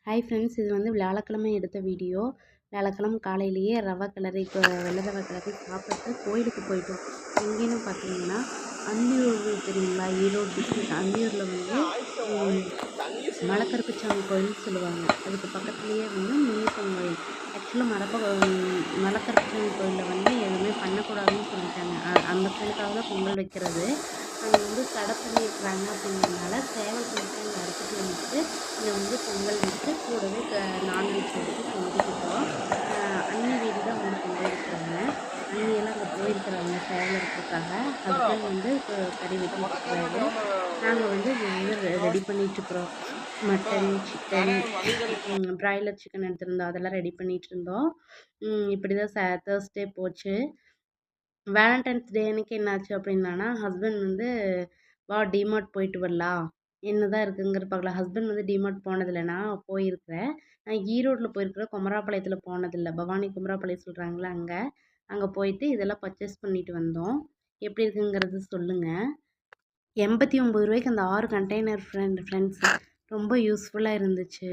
Hi friends, இது வந்து வியாழக்கிழமை எடுத்த வீடியோ. வியாழக்கிழமை காலையிலேயே ரவை கிளறி இப்போ வெள்ளை ரவை கிளறி சாப்பிட்டு கோயிலுக்கு போயிட்டோம். எங்கேன்னு பார்த்தீங்கன்னா அந்தியூர் தெரியுங்களா? ஈரோடு டிஸ்ட்ரிக்ட் அந்தியூரில் வந்து மலைக்கருப்பசாமி கோயில்னு சொல்லுவாங்க. அதுக்கு பக்கத்துலேயே வந்து முனியப்பன் கோயில். ஆக்சுவலாக மலைக்கருப்பசாமி கோயிலில் வந்து எதுவுமே பண்ணக்கூடாதுன்னு சொல்லிட்டாங்க. அந்த கோயிலுக்காக தான் பொங்கல் வைக்கிறது. அங்கே வந்து தடை பண்ணியிருக்கிறாங்க. அப்படிங்கிறதுனால சேவல் மட்டும் இங்கே அறுத்துட்டு வந்துட்டு இங்கே வந்து பொங்கல் வச்சு கூடவே நான்வெஜ் வச்சு செஞ்சுக்கிட்டோம். அண்ணி வீடு தான் வந்து பொங்கல் வைக்கிறாங்க. அண்ணியெல்லாம் அங்கே போயிருக்கிறாங்க சேவல் இருக்கிறதுக்காக. ஹஸ்பண்ட் வந்து இப்போ கறி வெட்டிட்டுருக்காரு. நாங்கள் வந்து ரெடி பண்ணிகிட்ருக்குறோம். மட்டன், சிக்கன், ப்ராய்லர் சிக்கன் எடுத்திருந்தோம். அதெல்லாம் ரெடி பண்ணிகிட்டு இருந்தோம். இப்படி தான் தேர்ஸ்டே போச்சு. வேலண்டைன்ஸ் டே அன்னைக்கு என்னாச்சு அப்படின்னா, ஹஸ்பண்ட் வந்து வா டிமார்ட் போயிட்டு வரலாம், என்னதான் இருக்குங்கிறது பார்க்கலாம். ஹஸ்பண்ட் வந்து டிமார்ட் போனதில்லை, நான் போயிருக்கிறேன். நான் ஈரோட்டில் போயிருக்கிறேன், குமராபாளையத்தில் போனதில்லை. பவானி குமராபாளையம் சொல்கிறாங்களே அங்கே அங்கே போயிட்டு இதெல்லாம் பர்ச்சேஸ் பண்ணிட்டு வந்தோம். எப்படி இருக்குங்கிறது சொல்லுங்கள். 89 ரூபாய்க்கு அந்த 6 கண்டெய்னர் ஃப்ரெண்ட்ஸ் ரொம்ப யூஸ்ஃபுல்லாக இருந்துச்சு.